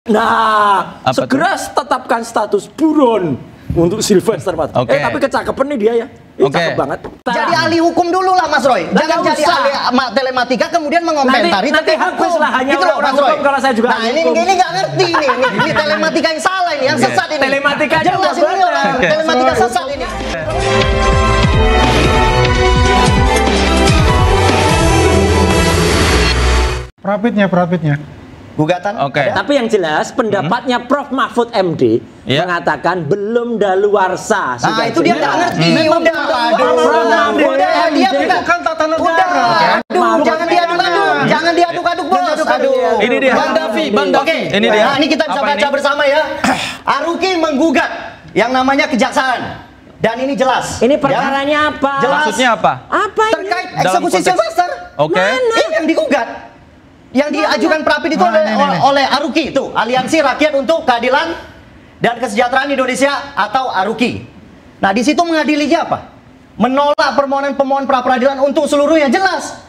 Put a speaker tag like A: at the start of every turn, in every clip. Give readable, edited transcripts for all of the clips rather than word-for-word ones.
A: Nah, segera tetapkan status buron untuk Sylvester Matutina. Tapi kecakapan nih dia ya. Cakep banget.
B: Jadi ahli hukum dulu lah Mas Roy. Jangan jadi ahli telematika kemudian mengomentari.
A: Nanti hukum lah hanya
B: gitu
A: orang hukum kalau saya juga.
B: Nah ini nggak ngerti nih. Ini telematika yang salah ini, yang sesat ini.
A: Telematika
B: jelas ini orang telematika sesat ini.
C: Profitnya.
B: Gugatan.
A: Tapi yang jelas pendapatnya Prof Mahfud MD mengatakan belum daluarsa.
B: Nah itu dia nggak ngerti. Dia bukan tata negara. Jangan diaduk-aduk bos. Aduh.
D: Ini dia. Bang Davi. Ini dia.
B: Nah ini kita bisa baca bersama ya. Aruki menggugat yang namanya kejaksaan. Dan ini jelas.
A: Ini perkaranya apa?
B: Jelas.
D: Maksudnya apa?
A: Apa ini?
B: Terkait eksekusi Sylvester. Ini yang digugat. Yang diajukan Prapit itu oleh Aruki itu, Aliansi Rakyat untuk Keadilan dan Kesejahteraan Indonesia atau Aruki. Nah, di situ mengadilinya apa? Menolak permohonan pemohon pra peradilan untuk seluruhnya, jelas.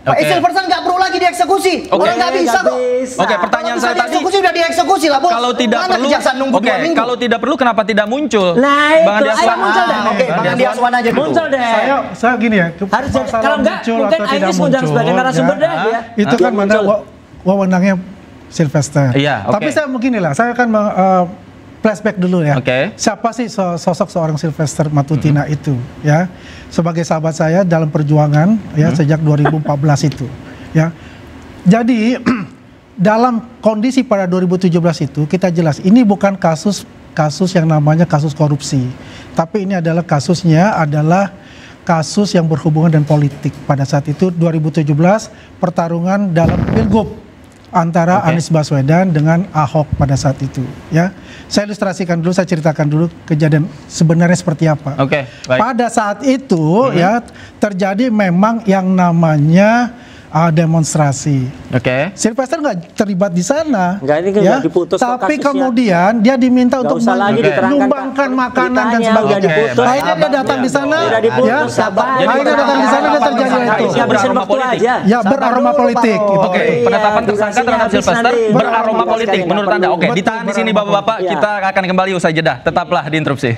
B: Sylvester nggak perlu lagi dieksekusi. Orang nggak bisa kok.
D: Pertanyaan saya tadi.
B: Eksekusi udah dieksekusi lah, Bos.
D: Kalau tidak
B: perlu,
D: kalau tidak perlu kenapa tidak muncul?
A: Nah,
D: Bang Andi Aswan.
A: muncul deh.
B: Bang Andi Aswan aja dulu.
A: Muncul deh.
C: Saya gini ya.
A: Harus kalau enggak mungkin Ais undang sebagai narasumber deh ya.
C: Itu kan mana wewenangnya Sylvester. Tapi saya beginilah, saya akan flashback dulu ya. Siapa sih sosok seorang Sylvester Matutina itu ya? Sebagai sahabat saya dalam perjuangan ya sejak 2014 itu ya. Jadi dalam kondisi pada 2017 itu kita jelas ini bukan kasus yang namanya kasus korupsi. Tapi ini adalah kasusnya adalah kasus yang berhubungan dengan politik. Pada saat itu 2017 pertarungan dalam Pilgub antara Anies Baswedan dengan Ahok pada saat itu ya. Saya ilustrasikan dulu, saya ceritakan dulu kejadian sebenarnya seperti apa. Pada saat itu ya terjadi memang yang namanya demonstrasi. Sylvester nggak terlibat di sana.
A: Nggak diputus.
C: Tapi kemudian dia diminta untuk menyumbangkan makanan dan sebagainya. Akhirnya dia datang di sana. Akhirnya datang di sana dan terjadi itu.
D: Beraroma politik.
C: Ya beraroma politik.
D: Penetapan tersangka terhadap Sylvester beraroma politik menurut Anda. Ditahan di sini Bapak-bapak. Kita akan kembali usai jeda. Tetaplah di Interupsi.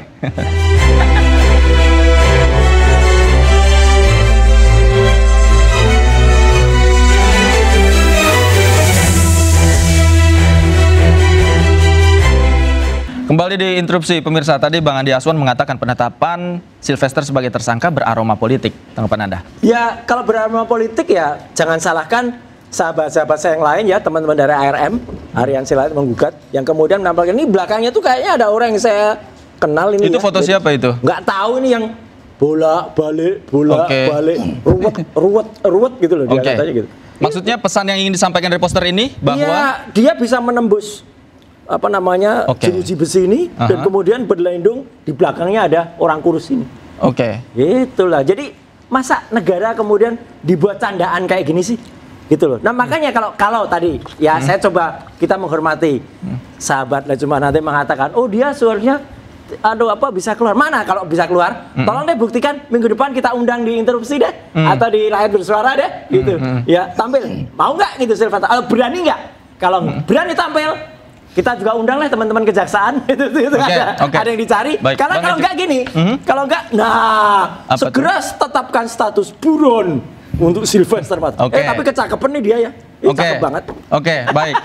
D: Kembali di Interupsi pemirsa, tadi Bang Andi Aswan mengatakan penetapan Sylvester sebagai tersangka beraroma politik. Tanggapan Anda?
A: Ya kalau beraroma politik ya jangan salahkan sahabat-sahabat saya yang lain ya, teman-teman dari ARM, Aliansi Rakyat menggugat, yang kemudian menampilkan ini belakangnya tuh kayaknya ada orang yang saya kenal ini.
D: Itu ya. Foto siapa itu?
A: Nggak tahu ini yang bolak-balik ruwet gitu loh dia katanya gitu.
D: Maksudnya pesan yang ingin disampaikan dari poster ini bahwa
A: dia bisa menembus apa namanya jeruji besi ini dan kemudian berlindung di belakangnya ada orang kurus ini. Itulah. Jadi masa negara kemudian dibuat candaan kayak gini sih? Gitu loh. Nah makanya kalau tadi ya saya coba kita menghormati sahabat lah, cuma nanti mengatakan oh dia suaranya bisa keluar. Mana kalau bisa keluar? Tolong deh buktikan minggu depan kita undang di Interupsi deh atau di Rakyat Bersuara deh gitu. Ya tampil. Mau nggak gitu Sylvester? Berani nggak? Kalau berani tampil kita juga undang lah teman-teman kejaksaan itu ada yang dicari. Karena kalau enggak gini, kalau enggak segera tetapkan status buron untuk Sylvester Matutina. Tapi kecakapan nih dia ya. Cakep banget.
D: Baik.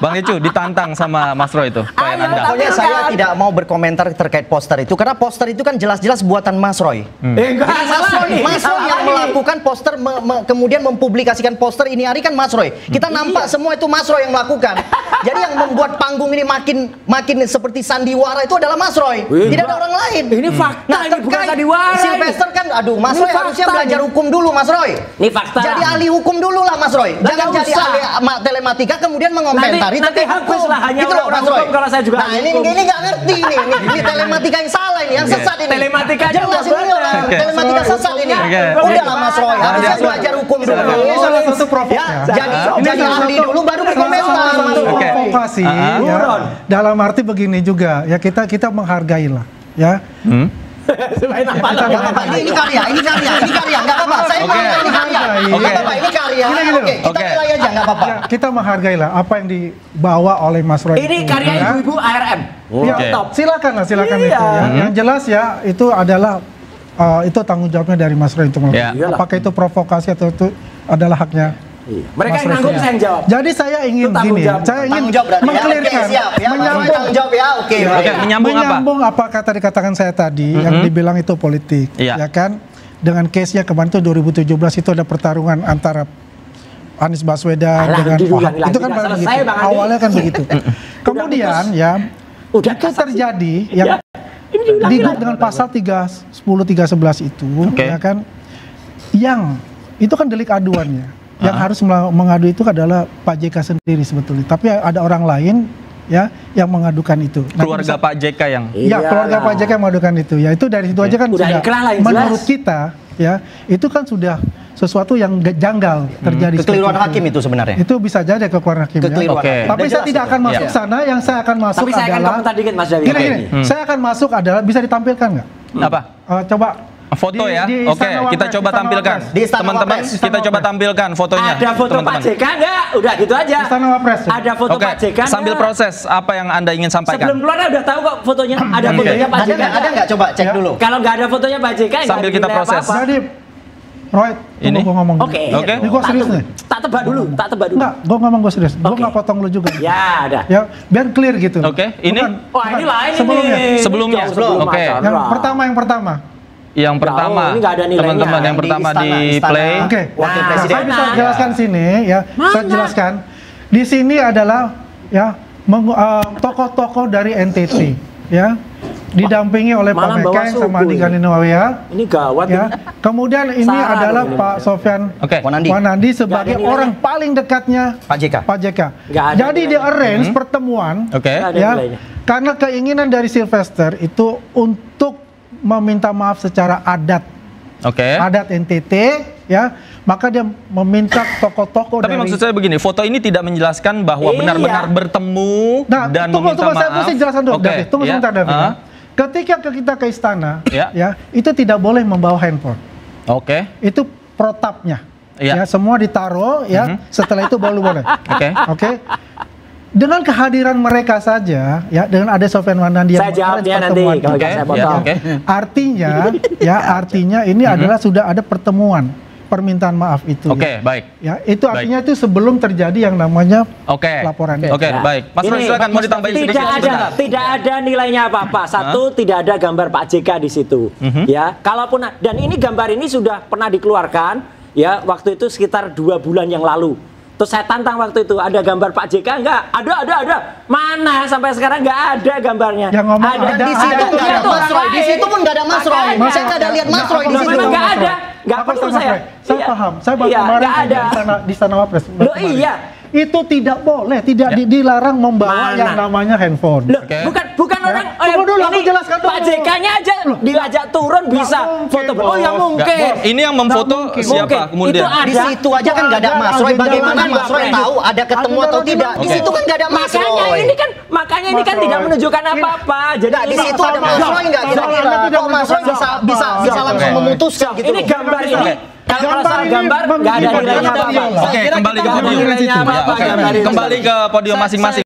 D: Bang Icu ditantang sama Mas Roy itu.
B: Pokoknya saya tidak mau berkomentar terkait poster itu karena poster itu kan jelas-jelas buatan Mas Roy. Mas Roy yang melakukan poster kemudian mempublikasikan poster ini hari kan Mas Roy. Kita nampak semua itu Mas Roy yang melakukan. Jadi yang membuat panggung ini makin seperti sandiwara itu adalah Mas Roy. Tidak ada orang lain.
A: Ini fakta.
B: Nah, ini bukan sandiwara. Sylvester kan Mas Roy harusnya belajar hukum dulu Mas Roy.
A: Ini fakta.
B: Jadi ahli hukum dulu lah Mas Roy. Jangan jadi ahli telematika kemudian mengomentari.
A: Nanti hukum lah hanya orang hukum kalau saya juga.
B: Nah ini nggak ngerti nih. Ini telematika yang salah ini, yang sesat ini.
A: Telematika
B: jelas ini orang telematika sesat ini. Udahlah Mas Roy, harusnya belajar hukum dulu.
C: Ini salah satu provokasi.
B: Jadi ahli dulu baru berkomentar.
C: Provokasi ya. Dalam arti begini juga ya kita menghargai lah ya.
B: Selain apa? Ini karya, nggak apa-apa. Saya mau ini karya. Oke. Ini karya. Oke, kita nilai aja, nggak apa-apa.
C: Kita menghargai lah apa yang dibawa oleh Mas Roy.
A: Ini karya ibu-ibu ARM.
C: Ya, silakan itu ya. Yang jelas ya, itu adalah itu tanggung jawabnya dari Mas Roy untuk melakukan. Apakah itu provokasi atau itu adalah haknya?
A: Mereka yang nanggung, saya yang jawab.
C: Jadi saya ingin gini, saya ingin mengklirkan, menyambung apa kata dikatakan saya tadi, yang dibilang itu politik, ya kan? Dengan case-nya kemarin itu 2017 itu ada pertarungan antara Anies Baswedan dengan Ahok. Itu kan begitu. Awalnya kan begitu. Kemudian ya, itu terjadi yang digugat dengan pasal 10.311 itu, ya kan? Yang itu kan delik aduannya. Yang harus mengadu itu adalah Pak JK sendiri sebetulnya. Tapi ada orang lain ya yang mengadukan itu.
D: Keluarga Pak JK yang.
C: Ya, keluarga Pak JK yang mengadukan itu. Ya itu dari situ aja kan sudah menurut kita ya itu kan sudah sesuatu yang janggal terjadi.
B: Kekeliruan hakim itu sebenarnya.
C: Itu bisa jadi kekeliruan hakim. Tapi saya tidak akan masuk sana. Yang saya akan masuk adalah. Tapi saya akan komentar dikit Mas Dawi. Gini, saya akan masuk adalah bisa ditampilkan nggak?
D: Apa?
C: Coba.
D: Foto ya, oke, kita coba tampilkan. Teman-teman, kita coba tampilkan fotonya.
A: Ada foto Pak JK nggak? Udah gitu aja. Ada foto Pak JK.
D: Sambil proses, apa yang Anda ingin sampaikan?
A: Sebelum keluar udah tahu kok fotonya. Ada fotonya Pak JK.
B: Ada nggak? Coba cek dulu.
A: Kalau nggak ada fotonya Pak JK,
D: sambil kita proses.
C: Jadi, Roy, ini gue ngomong dulu.
A: Oke.
C: Ini gue serius nih.
A: Tak tebak dulu.
C: Enggak, gue ngomong gue serius. Gue nggak potong lu juga.
A: Ya, ada.
C: Ya, biar clear gitu.
D: Oke, ini.
A: Wah, ini lain
D: ini. Sebelumnya. Oke.
C: Yang pertama.
D: Yang pertama, teman-teman yang pertama di play.
C: Oke, saya bisa jelaskan sini ya. Saya jelaskan. Di sini adalah ya tokoh-tokoh dari NTT ya. Didampingi oleh Pak Mekeng sama Andi Gani Nuwaya.
A: Ini gawat
C: ya. Kemudian ini adalah Pak Sofyan Wanandi sebagai orang paling dekatnya
B: Pak
C: JK. Jadi di arrange pertemuan ya. Karena keinginan dari Sylvester itu untuk meminta maaf secara adat, adat NTT, ya, maka dia meminta tokoh-tokoh.
D: Tapi maksud saya begini, foto ini tidak menjelaskan bahwa benar-benar bertemu dan meminta maaf.
C: Saya mesti jelaskan dulu, David. Tunggu sebentar, David. Ketika kita ke istana, ya, itu tidak boleh membawa handphone. Itu protapnya. Ya, semua ditaruh, ya. Setelah itu baru boleh. Oke. Dengan kehadiran mereka saja, ya, dengan ada Sofyan Wanandi yang
A: nanti kalau saya potong.
C: Artinya ini adalah sudah ada pertemuan permintaan maaf itu.
D: Baik.
C: Ya, itu artinya itu sebelum terjadi yang namanya laporan.
D: Baik. Mas Roy, silakan mau ditambahin sedikit.
A: Tidak ada nilainya apa-apa. Satu, tidak ada gambar Pak JK di situ. Ya, kalaupun dan ini gambar ini sudah pernah dikeluarkan, ya, waktu itu sekitar 2 bulan yang lalu. Terus saya tantang waktu itu, ada gambar Pak JK enggak? Ada. Mana sampai sekarang enggak ada gambarnya.
C: Yang ngomong
B: ada di situ enggak ada Mas Roy. Di situ pun enggak ada Mas Roy. Saya enggak ada lihat Mas Roy di situ.
A: Enggak ada. Enggak perlu saya.
C: Saya paham. Saya baru kemarin di Istana Wapres.
A: Loh iya.
C: Itu tidak boleh, tidak dilarang membawa yang namanya handphone.
A: Loh, bukan orang.
C: Tunggu dulu, aku jelaskan dulu.
A: Pak JK-nya aja diajak turun bisa foto. Oh ya mungkin.
D: Ini yang memfoto siapa kemudian?
B: Di situ aja kan nggak ada Mas Roy. Bagaimana Mas Roy tahu ada ketemu atau tidak? Di situ kan nggak ada Mas Roy.
A: Makanya ini kan tidak menunjukkan apa-apa. Jadi
B: di situ ada Mas Roy nggak kira-kira? Kok Mas Roy bisa langsung memutuskan gitu?
A: Ini gambar ini. Kalau masalah gambar nggak ada nilainya apa-apa.
D: Kembali ke podium masing-masing.